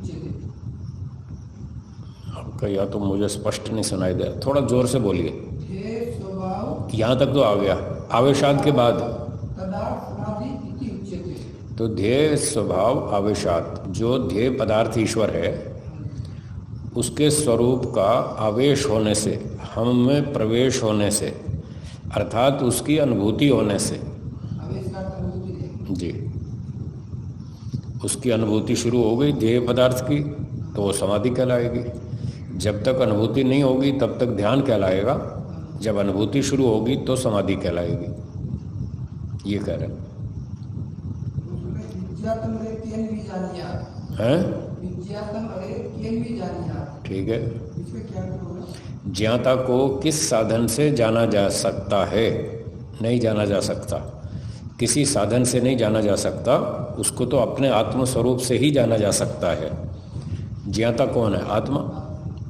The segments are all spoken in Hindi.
उच्यते। आपका या तो मुझे स्पष्ट नहीं सुनाई दे, थोड़ा जोर से बोलिए। ध्येय स्वभाव यहाँ तक तो आ गया, आवेशात के बाद। तदार्थादि इति उच्यते। तो ध्येय स्वभाव आवेशात, जो ध्येय पदार्थ ईश्वर है उसके स्वरूप का आवेश होने से, हम में प्रवेश होने से, अर्थात उसकी अनुभूति होने से, आवेश का अनुभूति है। जी, उसकी अनुभूति शुरू हो गई ध्येय पदार्थ की तो वो समाधि कहलाएगी। जब तक अनुभूति नहीं होगी तब तक ध्यान कहलाएगा, जब अनुभूति शुरू होगी तो समाधि कहलाएगी, ये कह रहे हैं। विज्ञातम अरे केन भी जानिया हैं? विज्ञातम अरे केन भी जानिया, ठीक है। इसमें क्या होगा? ज्ञाता को किस साधन से जाना जा सकता है? नहीं जाना जा सकता, किसी साधन से नहीं जाना जा सकता, उसको तो अपने आत्म स्वरूप से ही जाना जा सकता है। ज्ञाता कौन है? आत्मा।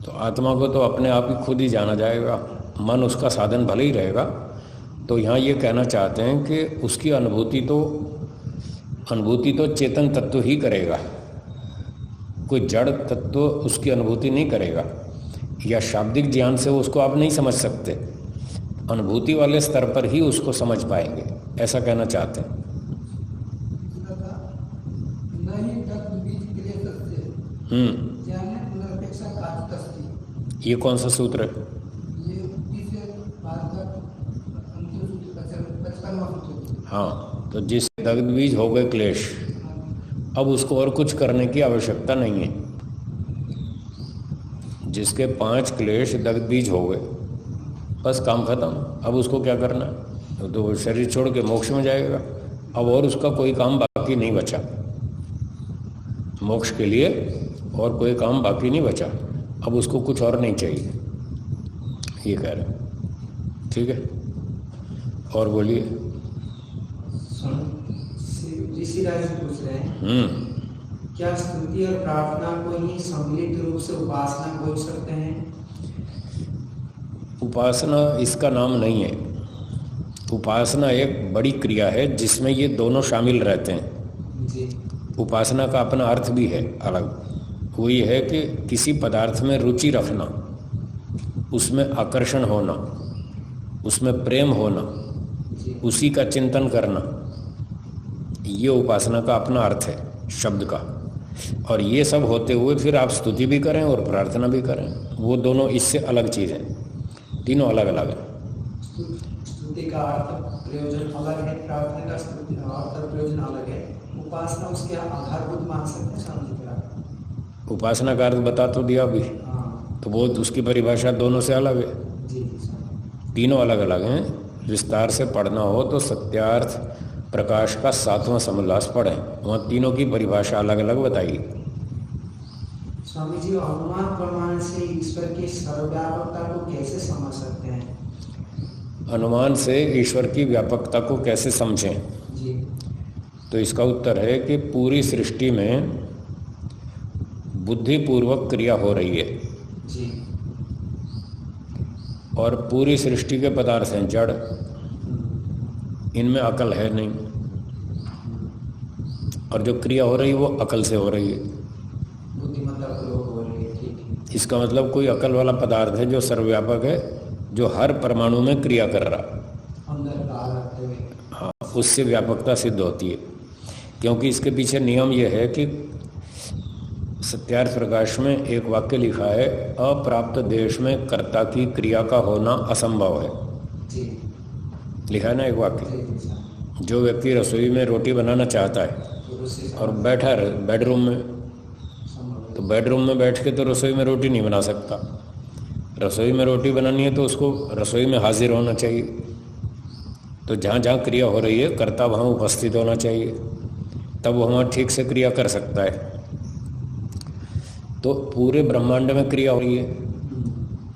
तो आत्मा को तो अपने आप ही खुद ही जाना जाएगा, मन उसका साधन भले ही रहेगा। तो यहाँ ये कहना चाहते हैं कि उसकी अनुभूति तो चेतन तत्व ही करेगा, कोई जड़ तत्व उसकी अनुभूति नहीं करेगा, या शाब्दिक ज्ञान से उसको आप नहीं समझ सकते, अनुभूति वाले स्तर पर ही उसको समझ पाएंगे, ऐसा कहना चाहते हैं। नहीं तत्व बीज क्लेशस्य ज्ञाने पुनरपेक्षा काचितस्ति। ये कौन सा सूत्र है? ये 55वां सूत्र। हाँ, तो जिस दग्ध बीज हो गए क्लेश, अब उसको और कुछ करने की आवश्यकता नहीं है। जिसके 5 क्लेश दग्ध बीज हो गए, बस काम खत्म। अब उसको क्या करना है? तो वो शरीर छोड़ के मोक्ष में जाएगा। अब और उसका कोई काम बाकी नहीं बचा, मोक्ष के लिए और कोई काम बाकी नहीं बचा। अब उसको कुछ और नहीं चाहिए, ये कह रहे हैं। ठीक है, और बोलिए। ऋषिराज पूछ रहे हैं, क्या स्तुति और प्रार्थना को ही सम्मिलित रूप से उपासना बोल सकते हैं? उपासना इसका नाम नहीं है। उपासना एक बड़ी क्रिया है जिसमें ये दोनों शामिल रहते हैं जी। उपासना का अपना अर्थ भी है अलग। वो ये है कि किसी पदार्थ में रुचि रखना, उसमें आकर्षण होना, उसमें प्रेम होना, उसी का चिंतन करना, ये उपासना का अपना अर्थ है शब्द का। और ये सब होते हुए फिर आप स्तुति भी करें और प्रार्थना भी करें, वो दोनों इससे अलग चीज़ हैं, तीनों अलग अलग हैं। स्तुति का अर्थ प्रयोजन अलग है, प्रार्थना का स्तुति अर्थ प्रयोजन अलग है, उपासना उसके आधारभूत मान सकते हैं स्वामी जी। उपासना का अर्थ बता तो दिया अभी, तो वो उसकी परिभाषा दोनों से अलग है। जी, तीनों अलग अलग हैं। विस्तार से पढ़ना हो तो सत्यार्थ प्रकाश का 7वां समोल्लास पढ़ें, वहाँ तीनों की परिभाषा अलग अलग बताई। स्वामी जी, अनुमान प्रमाण से ईश्वर की सर्वव्यापकता को कैसे समझ सकते हैं? अनुमान से ईश्वर की व्यापकता को कैसे समझें जी। तो इसका उत्तर है कि पूरी सृष्टि में बुद्धिपूर्वक क्रिया हो रही है जी। और पूरी सृष्टि के पदार्थ हैं जड़, इनमें अकल है नहीं, और जो क्रिया हो रही है वो अकल से हो रही है। बुद्धिमत्ता पूर्वक हो रही है। ठीक है। इसका मतलब कोई अकल वाला पदार्थ है जो सर्वव्यापक है, जो हर परमाणु में क्रिया कर रहा, अंदर बाहर रखते हुए। हाँ, उससे व्यापकता सिद्ध होती है। क्योंकि इसके पीछे नियम यह है कि सत्यार्थ प्रकाश में एक वाक्य लिखा है, अप्राप्त देश में कर्ता की क्रिया का होना असंभव है। जी। लिखा है ना एक वाक्य। जो व्यक्ति रसोई में रोटी बनाना चाहता है और बैठा है बेडरूम में, तो बेडरूम में बैठ के तो रसोई में रोटी नहीं बना सकता। रसोई में रोटी बनानी है तो उसको रसोई में हाजिर होना चाहिए। तो जहाँ जहाँ क्रिया हो रही है कर्ता वहाँ उपस्थित होना चाहिए, तब वो वहाँ ठीक से क्रिया कर सकता है। तो पूरे ब्रह्मांड में क्रिया हो रही है,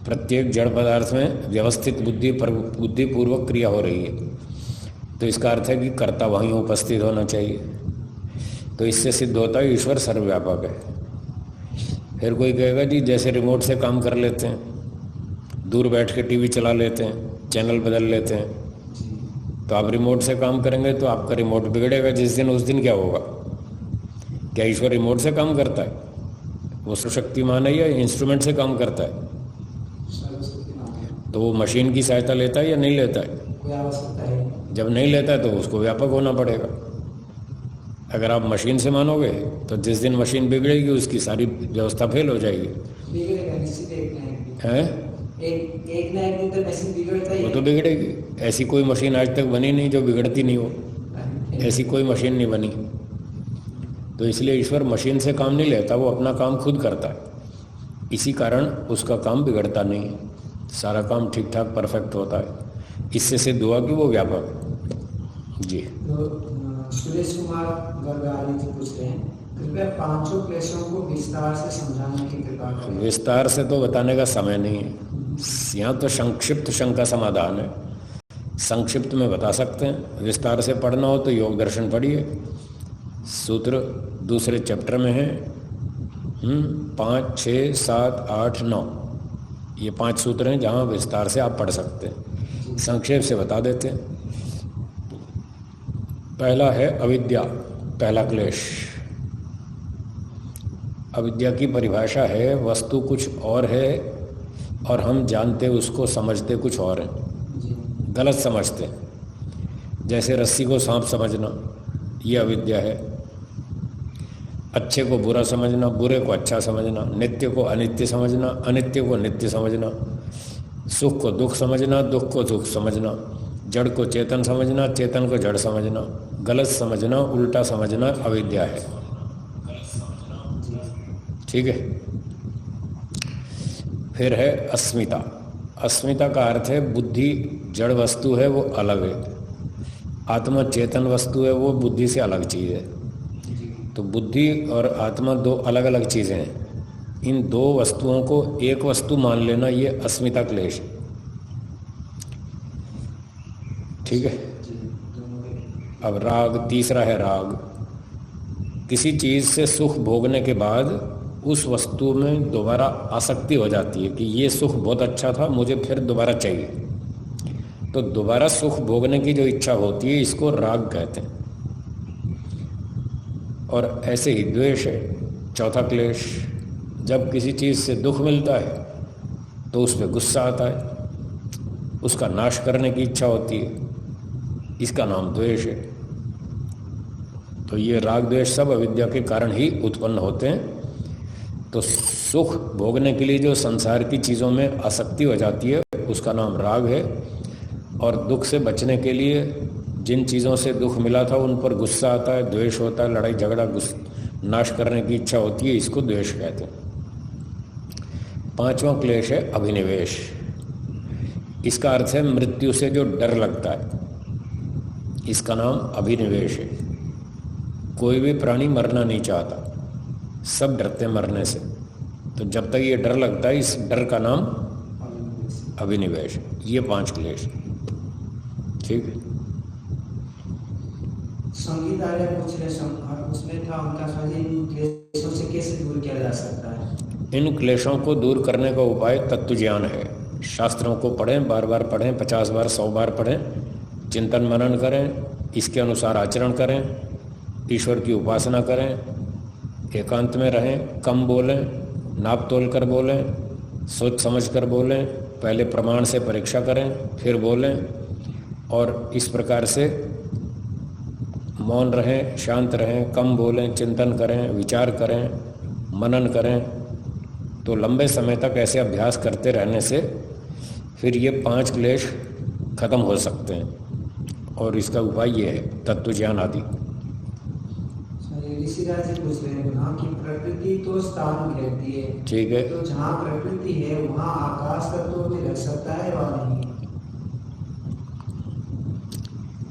प्रत्येक जड़ पदार्थ में व्यवस्थित बुद्धिपूर्वक क्रिया हो रही है। तो इसका अर्थ है कि कर्ता वहीं उपस्थित होना चाहिए। तो इससे सिद्ध होता है ईश्वर सर्वव्यापक है। फिर कोई कहेगा जी जैसे रिमोट से काम कर लेते हैं, दूर बैठ के टीवी चला लेते हैं, चैनल बदल लेते हैं, तो आप रिमोट से काम करेंगे तो आपका रिमोट बिगड़ेगा जिस दिन, उस दिन क्या होगा? क्या ईश्वर रिमोट से काम करता है? वो सर्वशक्तिमान है या इंस्ट्रूमेंट से काम करता है? सर्वशक्तिमान। तो वो मशीन की सहायता लेता है या नहीं लेता है? कोई आवश्यकता है। जब नहीं लेता है तो उसको व्यापक होना पड़ेगा। अगर आप मशीन से मानोगे तो जिस दिन मशीन बिगड़ेगी उसकी सारी व्यवस्था फेल हो जाएगी। बिगड़ेगा निश्चित, एक ना एक दिन। हैं? एक ना एक दिन तो मशीन बिगड़ता ही वो है। तो बिगड़ेगी। ऐसी कोई मशीन आज तक बनी नहीं जो बिगड़ती नहीं हो। ऐसी कोई मशीन नहीं बनी। तो इसलिए ईश्वर मशीन से काम नहीं लेता, वो अपना काम खुद करता है। इसी कारण उसका काम बिगड़ता नहीं है, सारा काम ठीक ठाक परफेक्ट होता है। इससे सिद्ध हुआ कि वो व्यापक है। जी। तो सुरेश कुमार गरगारी जी पूछ रहे हैं, कृपया पांचों क्लेशों को विस्तार से समझाने की कृपा करें। विस्तार से तो बताने का समय नहीं है, यहाँ तो संक्षिप्त शंका समाधान है। संक्षिप्त में बता सकते हैं, विस्तार से पढ़ना हो तो योग दर्शन पढ़िए। सूत्र दूसरे चैप्टर में है। 5, 6, 7, 8, 9 ये 5 सूत्र हैं जहाँ विस्तार से आप पढ़ सकते हैं। संक्षेप से बता देते हैं। पहला है अविद्या, पहला क्लेश। अविद्या की परिभाषा है वस्तु कुछ और है और हम जानते उसको समझते कुछ और हैं, गलत समझते हैं। जैसे रस्सी को सांप समझना, ये अविद्या है। अच्छे को बुरा समझना, बुरे को अच्छा समझना, नित्य को अनित्य समझना, अनित्य को नित्य समझना, सुख को दुख समझना, दुख को सुख समझना, जड़ को चेतन समझना, चेतन को जड़ समझना, गलत समझना, उल्टा समझना अविद्या है। ठीक है। फिर है अस्मिता। अस्मिता का अर्थ है बुद्धि जड़ वस्तु है वो अलग है, आत्मा चेतन वस्तु है वो बुद्धि से अलग चीज़ है। तो बुद्धि और आत्मा दो अलग अलग चीज़ें हैं। इन दो वस्तुओं को एक वस्तु मान लेना ये अस्मिता क्लेश। ठीक है। अब राग, तीसरा है राग। किसी चीज़ से सुख भोगने के बाद उस वस्तु में दोबारा आसक्ति हो जाती है कि ये सुख बहुत अच्छा था, मुझे फिर दोबारा चाहिए। तो दोबारा सुख भोगने की जो इच्छा होती है इसको राग कहते हैं। और ऐसे ही द्वेष है, चौथा क्लेश। जब किसी चीज़ से दुख मिलता है तो उस पर गुस्सा आता है, उसका नाश करने की इच्छा होती है, इसका नाम द्वेष है। तो ये राग द्वेष सब अविद्या के कारण ही उत्पन्न होते हैं। तो सुख भोगने के लिए जो संसार की चीज़ों में आसक्ति हो जाती है उसका नाम राग है, और दुख से बचने के लिए जिन चीज़ों से दुख मिला था उन पर गुस्सा आता है, द्वेष होता है, लड़ाई झगड़ा नाश करने की इच्छा होती है, इसको द्वेष कहते हैं। पांचवा क्लेश है अभिनिवेश। इसका अर्थ है मृत्यु से जो डर लगता है, इसका नाम अभिनिवेश है। कोई भी प्राणी मरना नहीं चाहता, सब डरते मरने से। तो जब तक ये डर लगता है इस डर का नाम अभिनिवेश। ये 5 क्लेश। ठीक है। संगीत आर्य पूछ रहे उसमें था उनका सवाल, इन क्लेशों से कैसे दूर किया जा सकता है? इन क्लेशों को दूर करने का उपाय तत्व ज्ञान है। शास्त्रों को पढ़ें, बार बार पढ़ें, 50 बार 100 बार पढ़ें, चिंतन मनन करें, इसके अनुसार आचरण करें, ईश्वर की उपासना करें, एकांत में रहें, कम बोलें, नाप तोल कर बोलें, सोच समझ कर बोलें, पहले प्रमाण से परीक्षा करें फिर बोलें, और इस प्रकार से मौन रहें, शांत रहें, कम बोलें, चिंतन करें, विचार करें, मनन करें। तो लंबे समय तक ऐसे अभ्यास करते रहने से फिर ये 5 क्लेश खत्म हो सकते हैं। और इसका उपाय ये है तत्व ज्ञान आदि। ऋषिराज जी पूछ रहे हैं वहाँ की प्रकृति तो स्थान घेरती है, ठीक है, तो जहाँ प्रकृति है वहाँ आकाश तत्व भी रह सकता है या नहीं?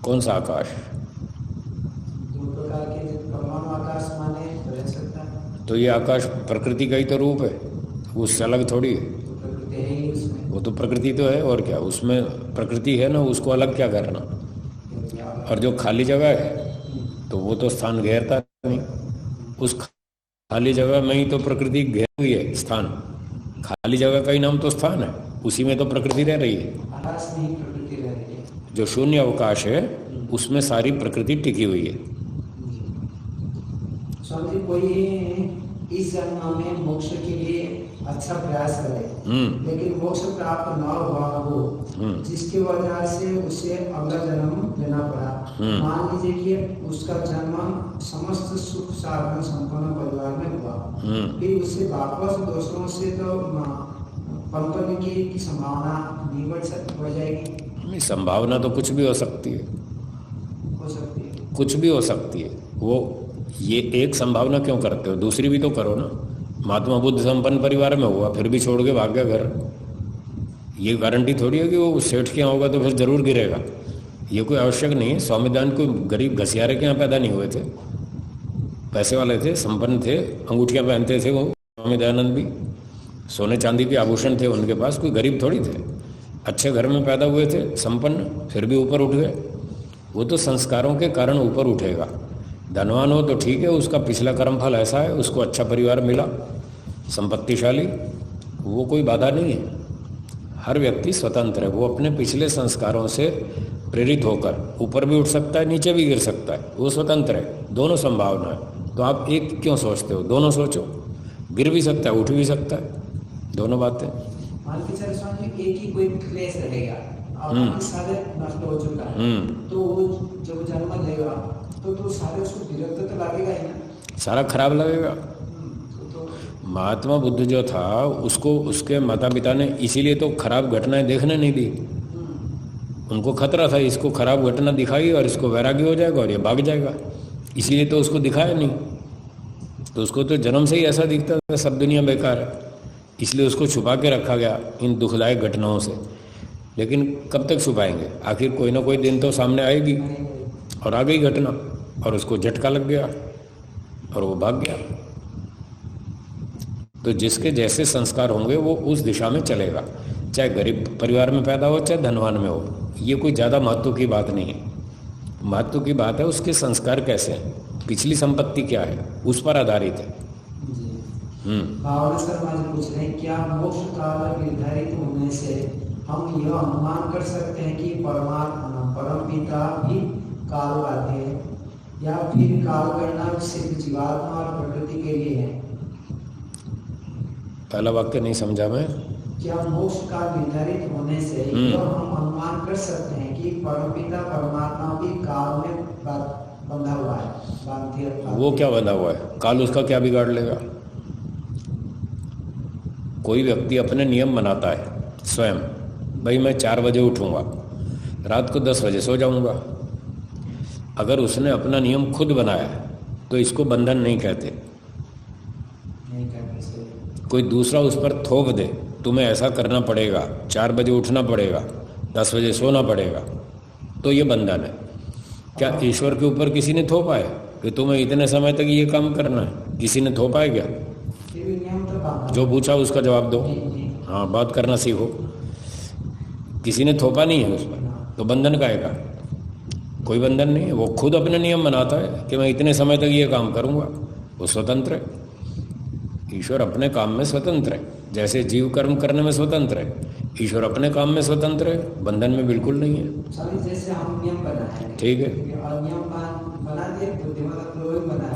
कौन सा आकाश? दो प्रकार के परमाणु आकाश माने तो रह सकता है। तो ये आकाश प्रकृति का ही तो रूप है, उससे अलग थोड़ी है। तो प्रकृति है ही उसमें। वो तो प्रकृति तो है, और क्या उसमें प्रकृति है ना, उसको अलग क्या करना। और जो खाली जगह है तो वो तो स्थान घेरता नहीं, उस खाली जगह में ही तो प्रकृति घेर हुई है। स्थान, खाली जगह का ही नाम तो स्थान है, उसी में तो प्रकृति रह रही है। आकाश में ही प्रकृति रह रही है। जो शून्य अवकाश है उसमें सारी प्रकृति टिकी हुई है। स्वामी जी, कोई इस जन्म में मोक्ष के लिए अच्छा प्रयास करे, लेकिन मोक्ष प्राप्त न हुआ हो, जिसकी वजह से उसे अगला जन्म लेना पड़ा। मान लीजिए कि उसका जन्म समस्त सुख साधन संपन्न परिवार में हुआ, फिर उसे वापस दूसरों से तो पनपने की संभावना नहीं बढ़ जाएगी। संभावना तो कुछ भी हो सकती है, कुछ भी हो सकती है। वो ये एक संभावना क्यों करते हो, दूसरी भी तो करो ना। महात्मा बुद्ध संपन्न परिवार में हुआ, फिर भी छोड़ के भाग गया घर। ये गारंटी थोड़ी है कि वो सेठ के यहाँ होगा तो फिर जरूर गिरेगा, ये कोई आवश्यक नहीं है। स्वामी दयानंद कोई गरीब घसियारे के यहाँ पैदा नहीं हुए थे, पैसे वाले थे, संपन्न थे, अंगूठियाँ पहनते थे वो। स्वामी दयानंद भी सोने चांदी के आभूषण थे उनके पास, कोई गरीब थोड़ी थे। अच्छे घर में पैदा हुए थे, संपन्न, फिर भी ऊपर उठ गए। वो तो संस्कारों के कारण ऊपर उठेगा। धनवान हो तो ठीक है, उसका पिछला कर्मफल ऐसा है, उसको अच्छा परिवार मिला, संपत्तिशाली, वो कोई बाधा नहीं है। हर व्यक्ति स्वतंत्र है, वो अपने पिछले संस्कारों से प्रेरित होकर ऊपर भी उठ सकता है, नीचे भी गिर सकता है, वो स्वतंत्र है। दोनों संभावना है। तो आप एक क्यों सोचते हो, दोनों सोचो। गिर भी सकता है, उठ भी सकता है, दोनों बातें। मान के चलो स्वामी जी, एक ही कोई क्लेश रहेगा, अब सारे नष्ट हो चुका है, तो वो जब जन्म लेगा तो सारे उसको विरक्त तो लगेगा ही ना, सारा खराब लगेगा। महात्मा बुद्ध जो था, उसको उसके माता पिता ने इसीलिए तो खराब घटनाएं देखने नहीं दी। उनको खतरा था, इसको खराब घटना दिखाई और इसको वैराग्य हो जाएगा और ये भाग जाएगा, इसीलिए तो उसको दिखाया नहीं। तो उसको तो जन्म से ही ऐसा दिखता था सब दुनिया बेकार है, इसलिए उसको छुपा के रखा गया इन दुखदायक घटनाओं से। लेकिन कब तक छुपाएंगे, आखिर कोई ना कोई दिन तो सामने आएगी। और आ गई घटना और उसको झटका लग गया और वो भाग गया। तो जिसके जैसे संस्कार होंगे वो उस दिशा में चलेगा, चाहे गरीब परिवार में पैदा हो चाहे धनवान में हो। ये कोई ज़्यादा महत्व की बात नहीं है। महत्व की बात है उसके संस्कार कैसे हैं, पिछली संपत्ति क्या है, उस पर आधारित है। भावना शर्मा जी पूछ रहे हैं, क्या मोक्ष काल निर्धारित होने से हम यह अनुमान कर सकते हैं कि परम पिता भी काल बाध्य है, या फिर काल करना सिर्फ जीवात्मा और प्रकृति के लिए है? पहला वाक्य नहीं समझा मैं। क्या मोक्ष काल निर्धारित होने से यह हम अनुमान कर सकते हैं कि परमपिता परमात्मा भी काल में बंधा हुआ है? वो क्या बंधा हुआ है, काल उसका क्या बिगाड़ लेगा? कोई व्यक्ति अपने नियम बनाता है स्वयं, भाई मैं 4 बजे उठूंगा, रात को 10 बजे सो जाऊंगा। अगर उसने अपना नियम खुद बनाया तो इसको बंधन नहीं कहते। कोई दूसरा उस पर थोप दे, तुम्हें ऐसा करना पड़ेगा, 4 बजे उठना पड़ेगा, 10 बजे सोना पड़ेगा, तो ये बंधन है। क्या ईश्वर के ऊपर किसी ने थोपा है कि तुम्हें इतने समय तक ये काम करना है? किसी ने थोपा है क्या? जो पूछा उसका जवाब दो। हाँ, बात करना सीखो। किसी ने थोपा नहीं है उस पर, तो बंधन का है? कोई बंधन नहीं है। वो खुद अपने नियम बनाता है कि मैं इतने समय तक ये काम करूंगा, वो स्वतंत्र है। ईश्वर अपने काम में स्वतंत्र है, जैसे जीव कर्म करने में स्वतंत्र है, ईश्वर अपने काम में स्वतंत्र है, बंधन में बिल्कुल नहीं है। जैसे हम नियम बनाए, ठीक है, और नियम बना दिए,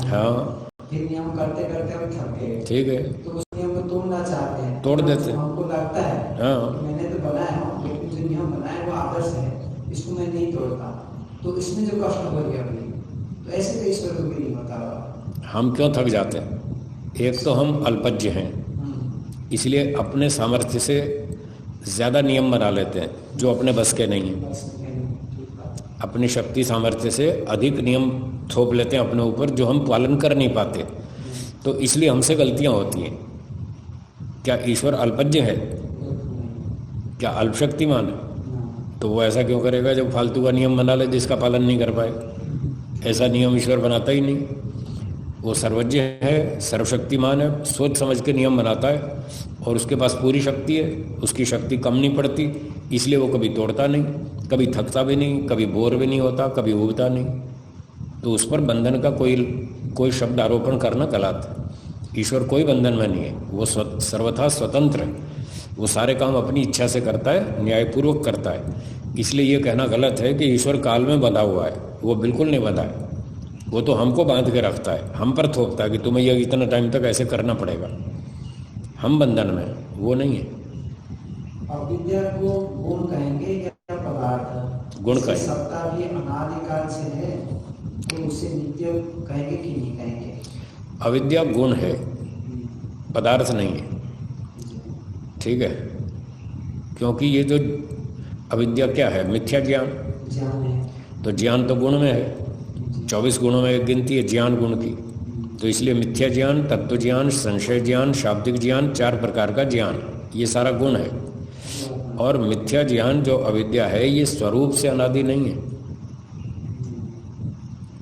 हाँ, फिर नियम करते करते हम थक गए, ठीक है, तो उस नियम को तोड़ना चाहते हैं, तोड़ देते हैं। हमको लगता है हाँ, मैंने तो बनाया, लेकिन जो नियम बनाया वो आदर्श है, इसको मैं नहीं तोड़ता, तो इसमें जो कष्ट हो गया अभी, तो ऐसे तो ईश्वर को भी नहीं होता। हम क्यों थक जाते हैं? एक तो हम अल्पज्ञ हैं, इसलिए अपने सामर्थ्य से ज़्यादा नियम बना लेते हैं जो अपने बस के नहीं हैं। अपनी शक्ति सामर्थ्य से अधिक नियम थोप लेते हैं अपने ऊपर, जो हम पालन कर नहीं पाते, तो इसलिए हमसे गलतियां होती हैं। क्या ईश्वर अल्पज्ञ है? क्या अल्पशक्तिमान है? तो वो ऐसा क्यों करेगा जब फालतू का नियम बना ले जिसका पालन नहीं कर पाए? ऐसा नियम ईश्वर बनाता ही नहीं। वो सर्वज्ञ है, सर्वशक्तिमान है, सोच समझ के नियम बनाता है, और उसके पास पूरी शक्ति है, उसकी शक्ति कम नहीं पड़ती, इसलिए वो कभी तोड़ता नहीं, कभी थकता भी नहीं, कभी बोर भी नहीं होता, कभी उबता नहीं। तो उस पर बंधन का कोई शब्द आरोपण करना गलत है। ईश्वर कोई बंधन में नहीं है, वो सर्वथा स्वतंत्र है, वो सारे काम अपनी इच्छा से करता है, न्यायपूर्वक करता है। इसलिए ये कहना गलत है कि ईश्वर काल में बंधा हुआ है, वो बिल्कुल नहीं बंधा है। वो तो हमको बांध के रखता है, हम पर थोपता है कि तुम्हें ये इतना टाइम तक ऐसे करना पड़ेगा, हम बंधन में, वो नहीं है। अविद्या को गुण कहेंगे या पदार्थ? गुण कहेंगे। सत्ता भी अनादिकाल से है, तो उसे नित्य कहेंगे कि नहीं कहेंगे? अविद्या गुण है, पदार्थ नहीं है, ठीक है। क्योंकि ये जो अविद्या क्या है, मिथ्या ज्ञान है, तो ज्ञान तो गुण में है, 24 गुणों में एक गिनती है ज्ञान गुण की, तो इसलिए मिथ्या ज्ञान, तत्व ज्ञान, संशय ज्ञान, शाब्दिक ज्ञान, 4 प्रकार का ज्ञान, ये सारा गुण है। और मिथ्या ज्ञान जो अविद्या है, ये स्वरूप से अनादि नहीं है,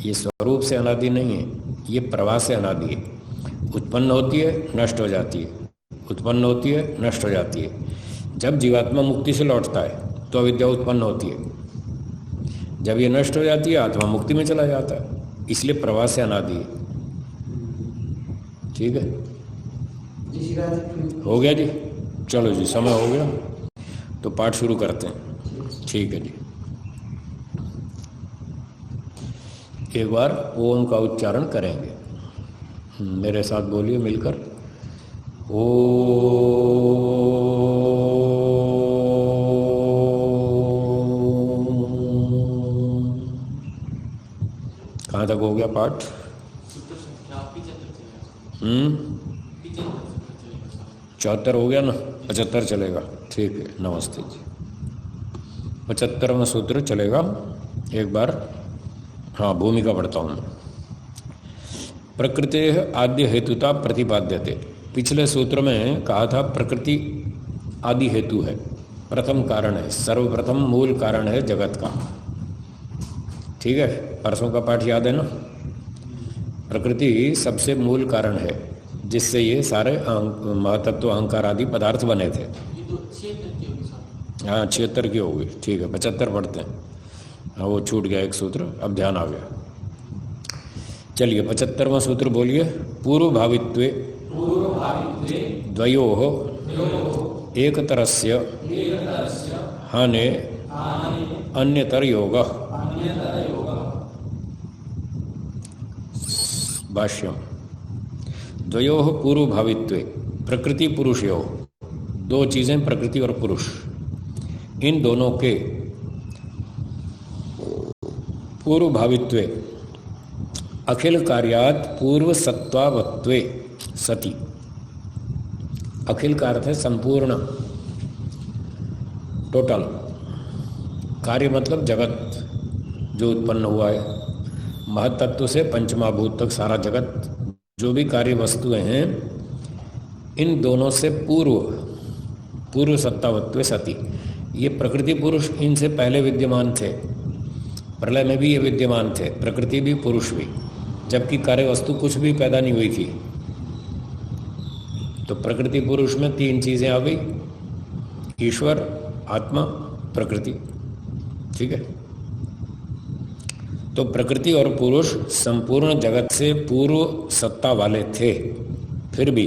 ये स्वरूप से अनादि नहीं है, ये प्रवाह से अनादि है। उत्पन्न होती है, नष्ट हो जाती है, उत्पन्न होती है, नष्ट हो जाती है। जब जीवात्मा मुक्ति से लौटता है तो अविद्या उत्पन्न होती है, जब ये नष्ट हो जाती है आत्मा मुक्ति में चला जाता है, इसलिए प्रवाह से अनादि है। ठीक है, हो गया जी, चलो जी, समय हो गया, तो पाठ शुरू करते हैं। ठीक है जी, एक बार ओम का उच्चारण करेंगे, मेरे साथ बोलिए मिलकर। ओ कहाँ तक हो गया पाठ? 74 हो गया ना, 75 चलेगा, ठीक है, नमस्ते जी। 75वां सूत्र चलेगा, एक बार हाँ भूमिका पढ़ता हूँ। प्रकृति आद्य हेतुता प्रतिपाद्यते, पिछले सूत्र में कहा था प्रकृति आदि हेतु है, प्रथम कारण है, सर्वप्रथम मूल कारण है जगत का। ठीक है, परसों का पाठ याद है ना? प्रकृति सबसे मूल कारण है जिससे ये सारे महतत्व अहंकार आदि पदार्थ बने थे। हाँ 76 की होगी, ठीक है, 75 पढ़ते हैं। हाँ वो छूट गया एक सूत्र, अब ध्यान आ गया। चलिए 75वां सूत्र बोलिए। पूर्व भावित्वे द्वयोः एकतरस्य हाने अन्यतर योगः। भाष्यम। द्वयोः पूर्व भावित्वे, प्रकृति पुरुषयोः, दो चीजें प्रकृति और पुरुष, इन दोनों के पूर्व भावित्वे अखिल कार्यात पूर्व सत्वावत्वे सति। अखिल का अर्थ है संपूर्ण, टोटल। कार्य मतलब जगत जो उत्पन्न हुआ है, महतत्व से पंचमहाभूत तक सारा जगत, जो भी कार्य वस्तुएं हैं, इन दोनों से पूर्व सत्तावत्वे सति। ये प्रकृति पुरुष इनसे पहले विद्यमान थे, प्रलय में भी ये विद्यमान थे, प्रकृति भी पुरुष भी, जबकि कार्य वस्तु कुछ भी पैदा नहीं हुई थी। तो प्रकृति पुरुष में तीन चीजें आ गई, ईश्वर, आत्मा, प्रकृति। ठीक है, तो प्रकृति और पुरुष संपूर्ण जगत से पूर्व सत्ता वाले थे, फिर भी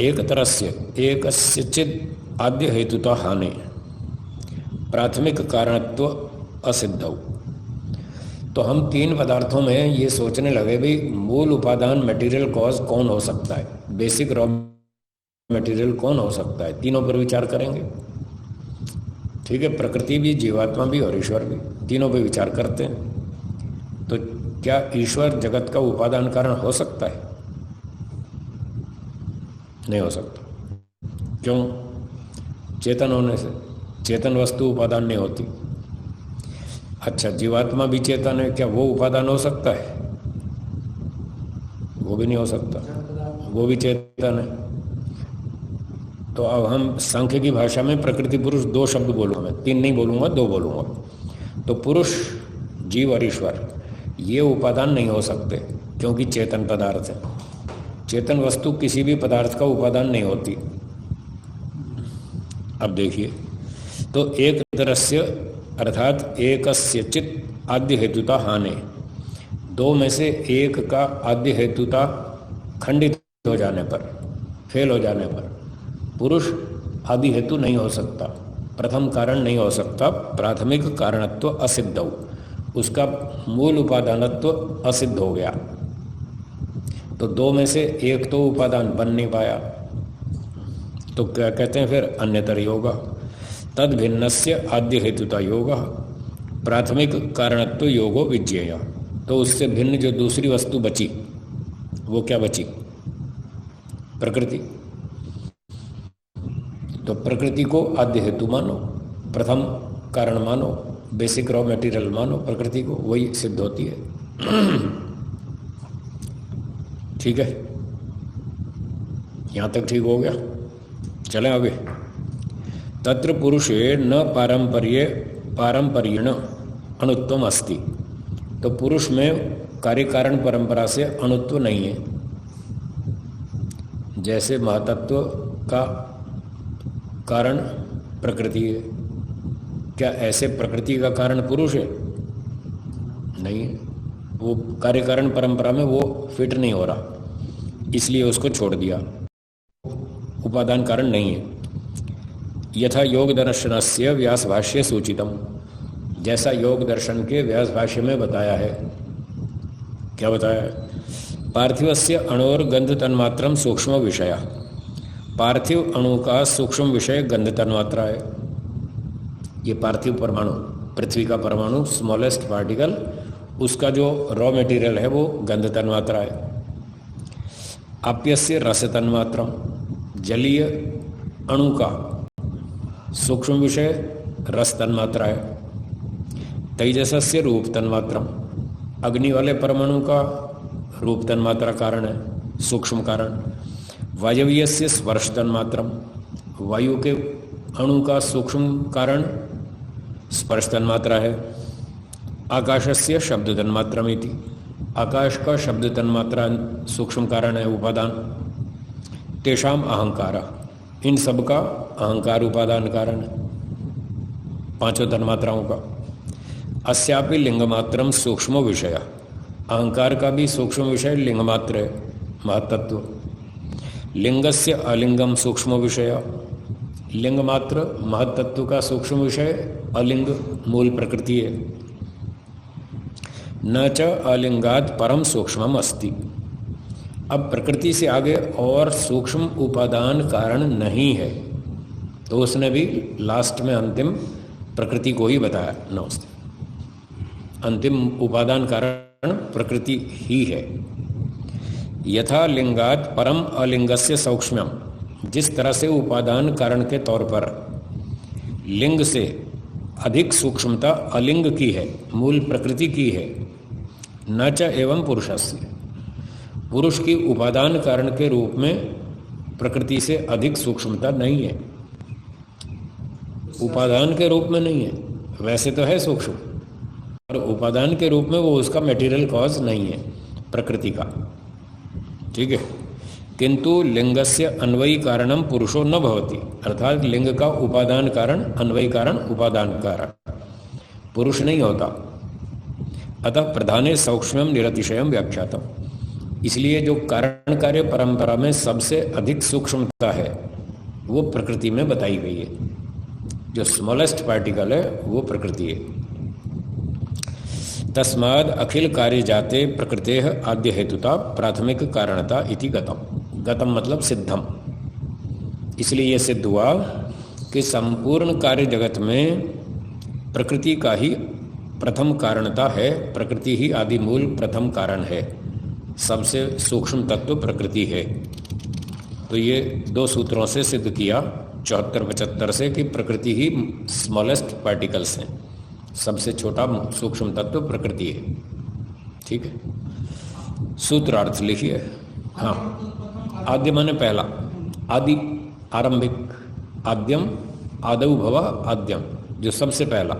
एक तरह से एक चिद आद्य हेतुता हानि प्राथमिक कारणत्व असिद्ध। तो हम तीन पदार्थों में ये सोचने लगे भाई मूल उपादान मटेरियल कॉज कौन हो सकता है, बेसिक रॉ मटेरियल कौन हो सकता है, तीनों पर विचार करेंगे। ठीक है, प्रकृति भी, जीवात्मा भी और ईश्वर भी, तीनों पर विचार करते हैं। तो क्या ईश्वर जगत का उपादान कारण हो सकता है? नहीं हो सकता। क्यों? चेतन होने से, चेतन वस्तु उपादान नहीं होती। अच्छा, जीवात्मा भी चेतन है, क्या वो उपादान हो सकता है? वो भी नहीं हो सकता, वो भी चेतन है। तो अब हम सांख्य की भाषा में प्रकृति पुरुष दो शब्द बोलूंगा, मैं तीन नहीं बोलूंगा, दो बोलूंगा। तो पुरुष, जीव और ईश्वर ये उपादान नहीं हो सकते क्योंकि चेतन पदार्थ है। चेतन वस्तु किसी भी पदार्थ का उपादान नहीं होती। अब देखिए, तो एक तरस्य अर्थात एकस्य चित् आद्य हेतुता हानि, दो में से एक का आद्य हेतुता खंडित हो जाने पर, फेल हो जाने पर, पुरुष आदि हेतु नहीं हो सकता, प्रथम कारण नहीं हो सकता, प्राथमिक कारणत्व असिद्ध, उसका मूल उपादानत्व असिद्ध हो गया, तो दो में से एक तो उपादान बन नहीं पाया, तो क्या कहते हैं फिर अन्यतर योग। तद भिन्नस्य आद्य हेतुता योग प्राथमिक कारणत्व योगो विज्ञेय। तो उससे भिन्न जो दूसरी वस्तु बची, वो क्या बची? प्रकृति। तो प्रकृति को आद्य हेतु मानो, प्रथम कारण मानो, बेसिक रॉ मटेरियल मानो प्रकृति को, वही सिद्ध होती है। ठीक है, यहां तक ठीक हो गया। चलें आगे। तत्र पुरुषे न पारंपर्येण अणुत्वम अस्ति। तो पुरुष में कार्य कारण परंपरा से अणुत्व नहीं है। जैसे महातत्व का कारण प्रकृति है, क्या ऐसे प्रकृति का कारण पुरुष है? नहीं है। वो कार्य कारण परंपरा में वो फिट नहीं हो रहा, इसलिए उसको छोड़ दिया, उपादान कारण नहीं है। यथा योग दर्शनस्य व्यास भाष्य सूचितम, जैसा योग दर्शन के व्यास भाष्य में बताया है। क्या बताया है? पार्थिवस्य अणोर गंध तन्मात्रम सूक्ष्म विषय। पार्थिव अणु का सूक्ष्म विषय गंध तन्मात्रा है। ये पार्थिव परमाणु, पृथ्वी का परमाणु, स्मॉलेस्ट पार्टिकल, उसका जो रॉ मटेरियल है वो गंध तन्मात्रा है। आप्यस्य रस तन्मात्रम, जलीय अणु का सूक्ष्म विषय रस तन्मात्रा है। तेजसस्य रूप तन्मात्रम, अग्नि वाले परमाणु का रूप तन्मात्रा कारण है, सूक्ष्म कारण। वायवीयस्य स्पर्श तन्मात्रम, वायु के अणु का सूक्ष्म कारण स्पर्श तन्मात्रा है। आकाशस्य शब्द तन्मात्रमिति, आकाश का शब्द तन्मात्रा सूक्ष्म कारण है, उपादान। तेषाम अहंकार, इन सब का अहंकार उपादान कारण है, पांचों तन्मात्राओं का। अस्यापि लिंगमात्रम सूक्ष्म विषय, अहंकार का भी सूक्ष्म विषय लिंगमात्र है, महत्तत्व। लिंगस्य अलिंगम सूक्ष्म विषय, लिंगमात्र महत्तत्व का सूक्ष्म विषय अलिंग मूल प्रकृति है। न च अलिंगात परम सूक्ष्मम अस्ति, अब प्रकृति से आगे और सूक्ष्म उपादान कारण नहीं है, तो उसने भी लास्ट में अंतिम प्रकृति को ही बताया। नमस्ते। अंतिम उपादान कारण प्रकृति ही है। यथा लिंगात परम अलिंगस्य सूक्ष्म्यम, जिस तरह से उपादान कारण के तौर पर लिंग से अधिक सूक्ष्मता अलिंग की है, मूल प्रकृति की है। न च एवं पुरुषस्य, पुरुष की उपादान कारण के रूप में प्रकृति से अधिक सूक्ष्मता नहीं है, उपादान के रूप में नहीं है। वैसे तो है सूक्ष्म, और उपादान के रूप में वो उसका मटेरियल कॉज नहीं है प्रकृति का। ठीक है। किंतु लिंगस्य अन्वयी कारणम पुरुषो न भवति, अर्थात लिंग का उपादान कारण, अन्वयी कारण, उपादान कारण पुरुष नहीं होता। अतः प्रधाने सूक्ष्मम निरतिशयम व्याख्यातम, इसलिए जो कारण कार्य परंपरा में सबसे अधिक सूक्ष्मता है वो प्रकृति में बताई गई है। जो स्मॉलेस्ट पार्टिकल है वो प्रकृति है। तस्माद अखिल कार्य जाते प्रकृते आद्य हेतुता प्राथमिक कारणता इति गतम, गतम मतलब सिद्धम। इसलिए यह सिद्ध हुआ कि संपूर्ण कार्य जगत में प्रकृति का ही प्रथम कारणता है, प्रकृति ही आदि मूल प्रथम कारण है, सबसे सूक्ष्म तत्व प्रकृति है। तो ये दो सूत्रों से सिद्ध किया 74-75 से कि प्रकृति ही स्मॉलेस्ट पार्टिकल्स हैं, सबसे छोटा सूक्ष्म तत्व प्रकृति है। ठीक है। सूत्रार्थ लिखिए। हाँ, आद्य माने पहला, आदि आरंभिक, आद्यम आदौ भव आद्यम, जो सबसे पहला,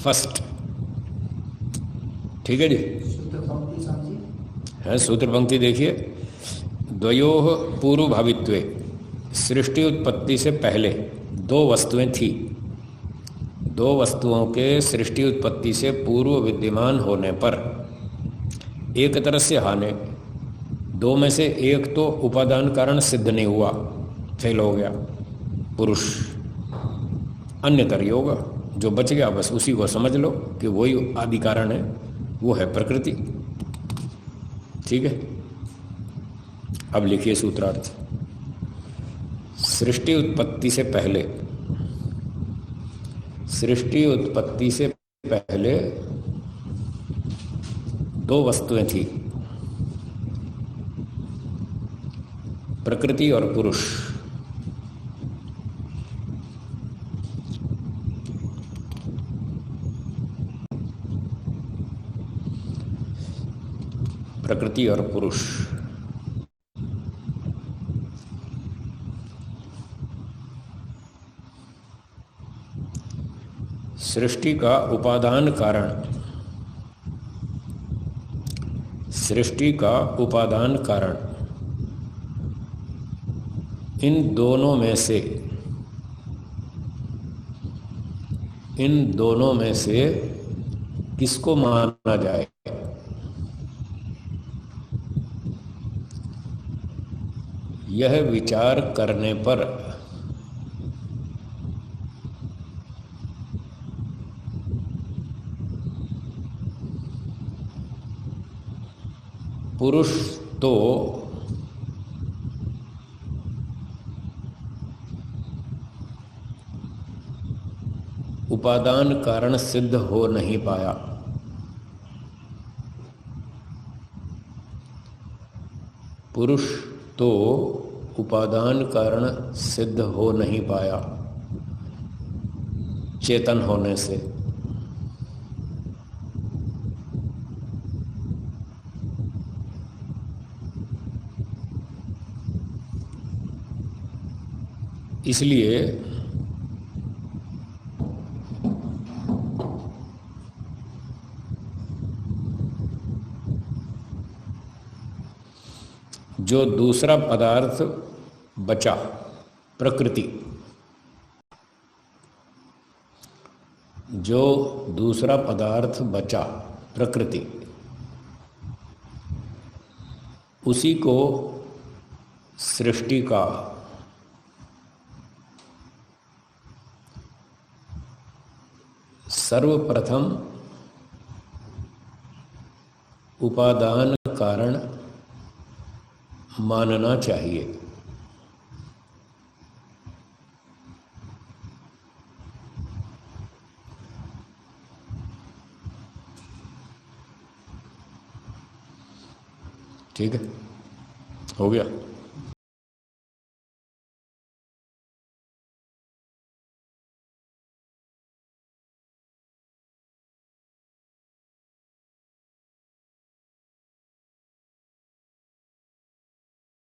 फर्स्ट। ठीक है जी। है सूत्र पंक्ति देखिए। द्वयोः पूर्व भावित्वे, सृष्टि उत्पत्ति से पहले दो वस्तुएं थी। दो वस्तुओं के सृष्टि उत्पत्ति से पूर्व विद्यमान होने पर एक तरह से हानि, दो में से एक तो उपादान कारण सिद्ध नहीं हुआ, फेल हो गया पुरुष। अन्यतर योग, जो बच गया बस उसी को समझ लो कि वही आदि कारण है, वो है प्रकृति। ठीक है, अब लिखिए सूत्रार्थ। सृष्टि उत्पत्ति से पहले, सृष्टि उत्पत्ति से पहले दो वस्तुएं थी, प्रकृति और पुरुष। प्रकृति और पुरुष। सृष्टि का उपादान कारण, सृष्टि का उपादान कारण इन दोनों में से, इन दोनों में से किसको माना जाए? यह विचार करने पर पुरुष तो उपादान कारण सिद्ध हो नहीं पाया। पुरुष तो उपादान कारण सिद्ध हो नहीं पाया चेतन होने से। इसलिए जो दूसरा पदार्थ बचा, प्रकृति, जो दूसरा पदार्थ बचा, प्रकृति, उसी को सृष्टि का सर्वप्रथम उपादान कारण मानना चाहिए। ठीक है, हो गया।